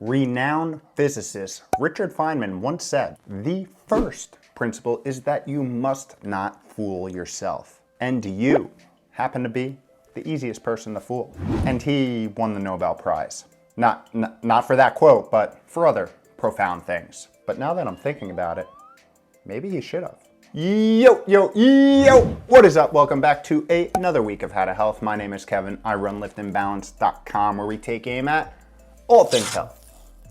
Renowned physicist Richard Feynman once said, "The first principle is that you must not fool yourself." And you happen to be the easiest person to fool. And he won the Nobel Prize. Not for that quote, but for other profound things. But now that I'm thinking about it, maybe he should have. Yo, what is up? Welcome back to another week of How to Health. My name is Kevin. I run liftandbalance.com, where we take aim at all things health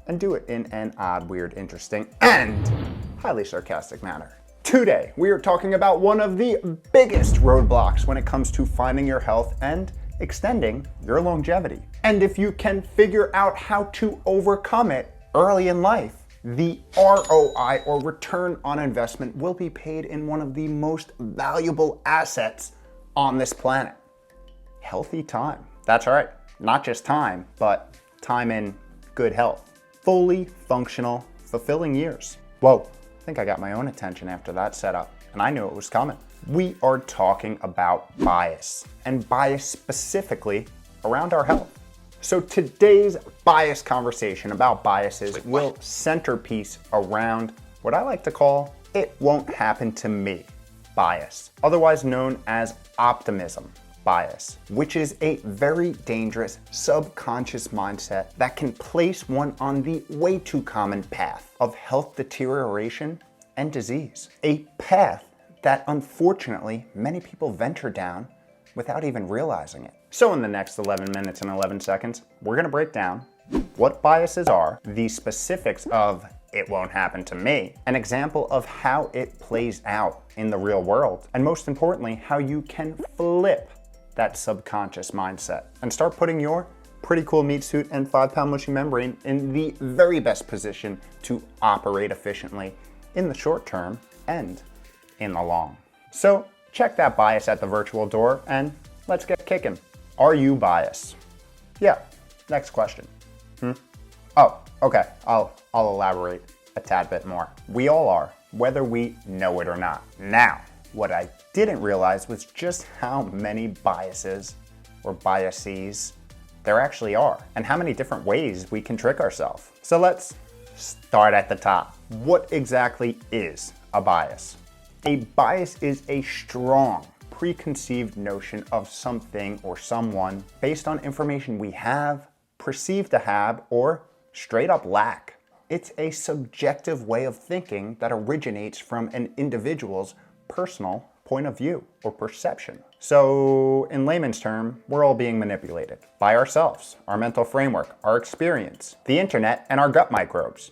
and do it in an odd, weird, interesting, and highly sarcastic manner. Today, we are talking about one of the biggest roadblocks when it comes to finding your health and extending your longevity. And if you can figure out how to overcome it early in life, the ROI, or return on investment, will be paid in one of the most valuable assets on this planet: healthy time. That's right, not just time, but time in good health. Fully functional, fulfilling years. Whoa, I think I got my own attention after that setup, and I knew it was coming. We are talking about bias, and bias specifically around our health. So today's bias conversation about biases will centerpiece around what I like to call "it won't happen to me" bias, otherwise known as optimism bias, which is a very dangerous subconscious mindset that can place one on the way too common path of health deterioration and disease. A path that unfortunately many people venture down without even realizing it. So in the next 11 minutes and 11 seconds, we're gonna break down what biases are, the specifics of "it won't happen to me," an example of how it plays out in the real world, and most importantly, how you can flip that subconscious mindset and start putting your pretty cool meat suit and 5-pound mushy membrane in the very best position to operate efficiently in the short term and in the long. So check that bias at the virtual door and let's get kicking. Are you biased? Yeah, next question. Oh, okay, I'll elaborate a tad bit more. We all are, whether we know it or not. Now, what I didn't realize was just how many biases or biases there actually are, and how many different ways we can trick ourselves. So let's start at the top. What exactly is a bias? A bias is a strong, preconceived notion of something or someone based on information we have, perceive to have, or straight up lack. It's a subjective way of thinking that originates from an individual's personal point of view or perception. So in layman's term, we're all being manipulated by ourselves, our mental framework, our experience, the internet, and our gut microbes.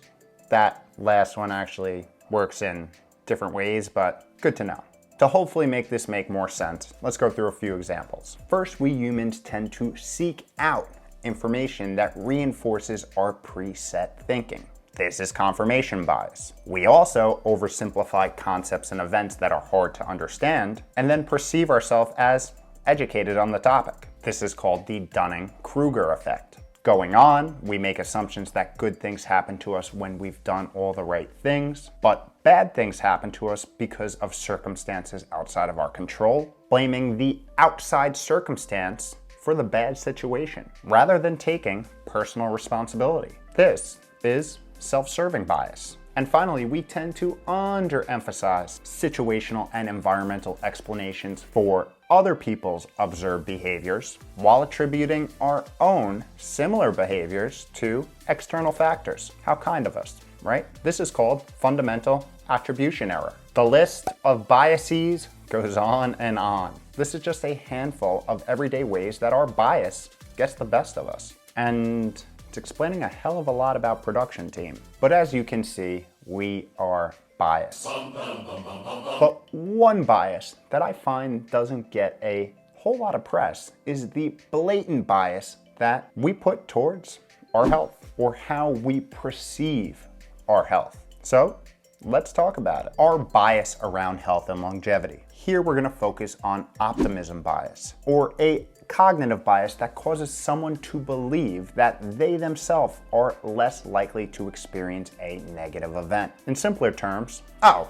That last one actually works in different ways, but good to know. To hopefully make this make more sense, let's go through a few examples. First, we humans tend to seek out information that reinforces our preset thinking. This is confirmation bias. We also oversimplify concepts and events that are hard to understand and then perceive ourselves as educated on the topic. This is called the Dunning-Kruger effect. Going on, we make assumptions that good things happen to us when we've done all the right things, but bad things happen to us because of circumstances outside of our control, blaming the outside circumstance for the bad situation, rather than taking personal responsibility. This is self-serving bias. And finally, we tend to underemphasize situational and environmental explanations for other people's observed behaviors while attributing our own similar behaviors to external factors. How kind of us, right? This is called fundamental attribution error. The list of biases goes on and on. This is just a handful of everyday ways that our bias gets the best of us. And it's explaining a hell of a lot about production team. But as you can see, we are biased. But one bias that I find doesn't get a whole lot of press is the blatant bias that we put towards our health, or how we perceive our health. So let's talk about it. Our bias around health and longevity. Here we're gonna focus on optimism bias, or a cognitive bias that causes someone to believe that they themselves are less likely to experience a negative event. In simpler terms, oh,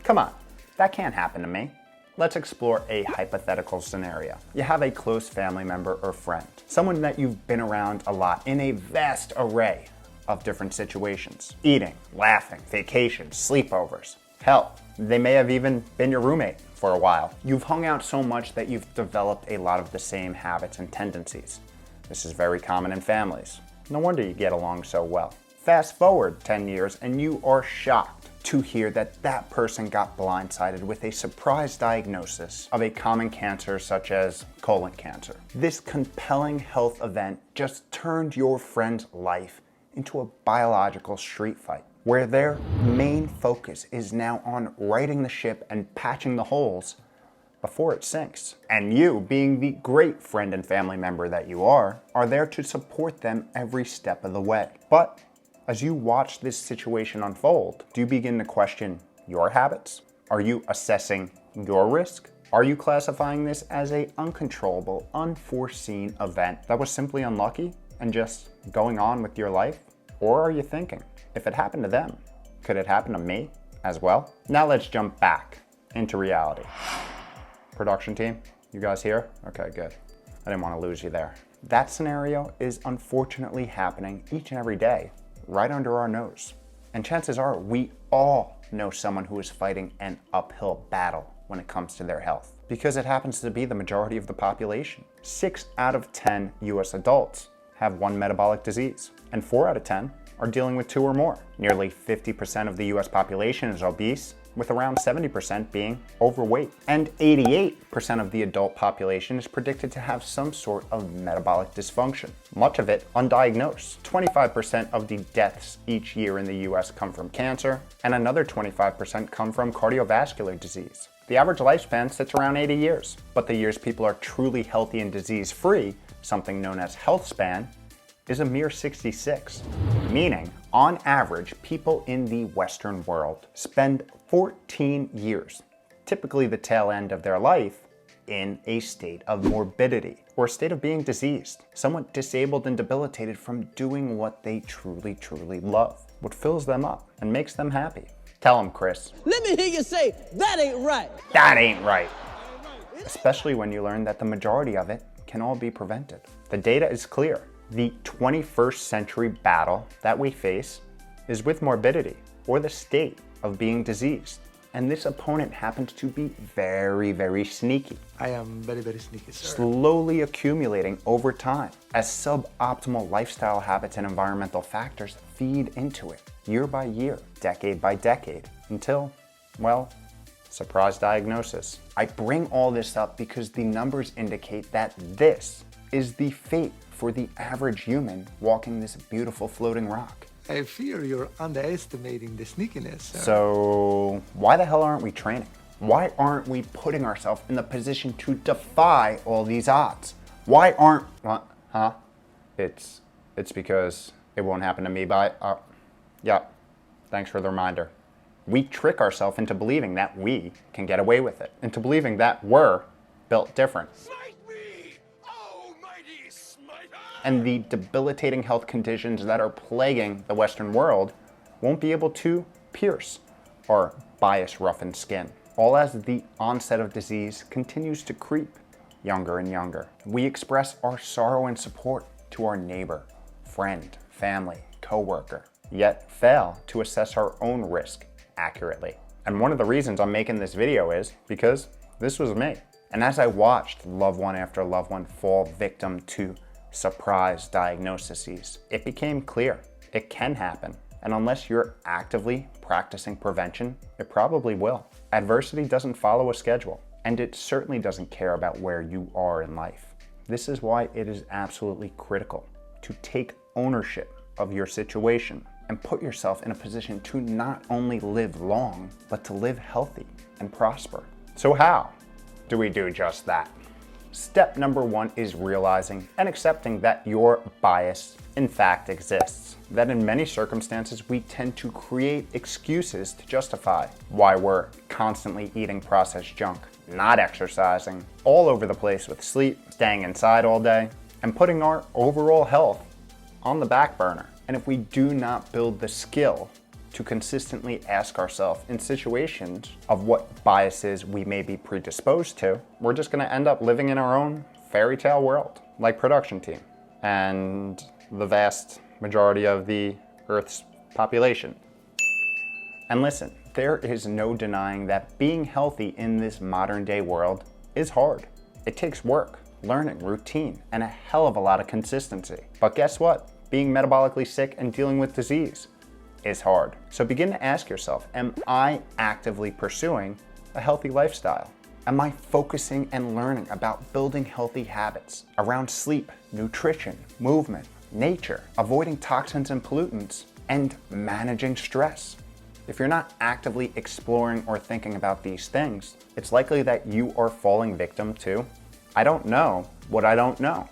come on, that can't happen to me. Let's explore a hypothetical scenario. You have a close family member or friend, someone that you've been around a lot in a vast array of different situations. Eating, laughing, vacations, sleepovers. Hell, they may have even been your roommate for a while. You've hung out so much that you've developed a lot of the same habits and tendencies. This is very common in families. No wonder you get along so well. Fast forward 10 years and you are shocked to hear that that person got blindsided with a surprise diagnosis of a common cancer such as colon cancer. This compelling health event just turned your friend's life into a biological street fight, where their main focus is now on righting the ship and patching the holes before it sinks. And you, being the great friend and family member that you are there to support them every step of the way. But as you watch this situation unfold, do you begin to question your habits? Are you assessing your risk? Are you classifying this as an uncontrollable, unforeseen event that was simply unlucky and just going on with your life? Or are you thinking, if it happened to them, could it happen to me as well? Now let's jump back into reality. Production team, you guys here? Okay, good. I didn't want to lose you there. That scenario is unfortunately happening each and every day, right under our nose. And chances are we all know someone who is fighting an uphill battle when it comes to their health, because it happens to be the majority of the population. 6 out of 10 US adults have one metabolic disease, and 4 out of 10 are dealing with 2 or more. Nearly 50% of the US population is obese, with around 70% being overweight. And 88% of the adult population is predicted to have some sort of metabolic dysfunction, much of it undiagnosed. 25% of the deaths each year in the US come from cancer, and another 25% come from cardiovascular disease. The average lifespan sits around 80 years, but the years people are truly healthy and disease-free, something known as health span, is a mere 66. Meaning, on average, people in the Western world spend 14 years, typically the tail end of their life, in a state of morbidity or a state of being diseased, somewhat disabled and debilitated from doing what they truly, truly love, what fills them up and makes them happy. Tell them, Chris. Let me hear you say, that ain't right. That ain't right. Especially when you learn that the majority of it can all be prevented. The data is clear. The 21st century battle that we face is with morbidity, or the state of being diseased. And this opponent happens to be very, very sneaky. I am very, very sneaky, sir. Slowly accumulating over time as suboptimal lifestyle habits and environmental factors feed into it, year by year, decade by decade, until, well, surprise diagnosis. I bring all this up because the numbers indicate that this is the fate for the average human walking this beautiful floating rock. I fear you're underestimating the sneakiness, sir. So why the hell aren't we training? Why aren't we putting ourselves in the position to defy all these odds? Why aren't, It's because it won't happen to me yeah, thanks for the reminder. We trick ourselves into believing that we can get away with it, into believing that we're built different. And the debilitating health conditions that are plaguing the Western world won't be able to pierce our bias-roughened skin, all as the onset of disease continues to creep younger and younger. We express our sorrow and support to our neighbor, friend, family, coworker, yet fail to assess our own risk accurately. And one of the reasons I'm making this video is because this was me. And as I watched loved one after loved one fall victim to surprise diagnoses, it became clear it can happen. And unless you're actively practicing prevention, it probably will. Adversity doesn't follow a schedule, and it certainly doesn't care about where you are in life. This is why it is absolutely critical to take ownership of your situation and put yourself in a position to not only live long, but to live healthy and prosper. So how do we do just that? Step number 1 is realizing and accepting that your bias in fact exists. That in many circumstances, we tend to create excuses to justify why we're constantly eating processed junk, not exercising, all over the place with sleep, staying inside all day, and putting our overall health on the back burner. And if we do not build the skill to consistently ask ourselves in situations of what biases we may be predisposed to, we're just gonna end up living in our own fairy tale world, like production team. And the vast majority of the Earth's population. And listen, there is no denying that being healthy in this modern day world is hard. It takes work, learning, routine, and a hell of a lot of consistency. But guess what? Being metabolically sick and dealing with disease is hard. So begin to ask yourself, am I actively pursuing a healthy lifestyle? Am I focusing and learning about building healthy habits around sleep, nutrition, movement, nature, avoiding toxins and pollutants, and managing stress? If you're not actively exploring or thinking about these things, it's likely that you are falling victim to, I don't know what I don't know,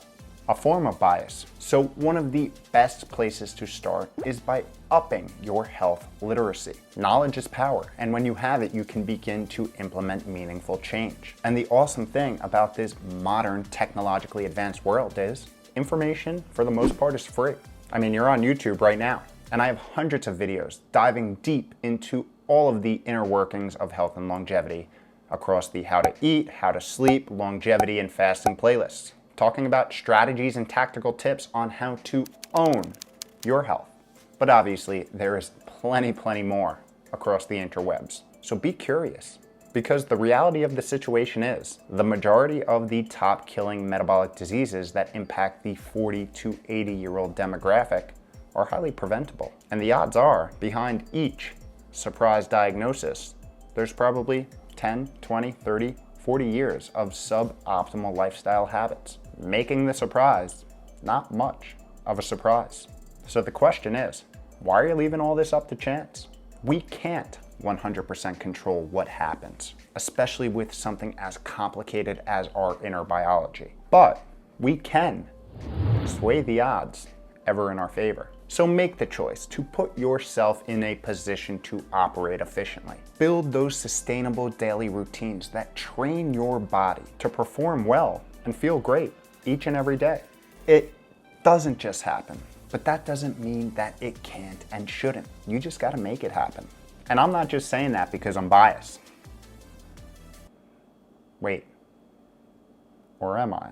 a form of bias. So one of the best places to start is by upping your health literacy. Knowledge is power, and when you have it, you can begin to implement meaningful change. And the awesome thing about this modern, technologically advanced world is information, for the most part, is free. I mean, you're on YouTube right now, and I have hundreds of videos diving deep into all of the inner workings of health and longevity across the how to eat, how to sleep, longevity, and fasting playlists, talking about strategies and tactical tips on how to own your health. But obviously, there is plenty more across the interwebs. So be curious, because the reality of the situation is the majority of the top killing metabolic diseases that impact the 40 to 80-year-old demographic are highly preventable. And the odds are, behind each surprise diagnosis, there's probably 10, 20, 30, 40 years of suboptimal lifestyle habits, making the surprise not much of a surprise. So the question is, why are you leaving all this up to chance? We can't 100% control what happens, especially with something as complicated as our inner biology. But we can sway the odds ever in our favor. So make the choice to put yourself in a position to operate efficiently. Build those sustainable daily routines that train your body to perform well and feel great each and every day. It doesn't just happen, but that doesn't mean that it can't and shouldn't. You just gotta make it happen. And I'm not just saying that because I'm biased. Wait, or am I?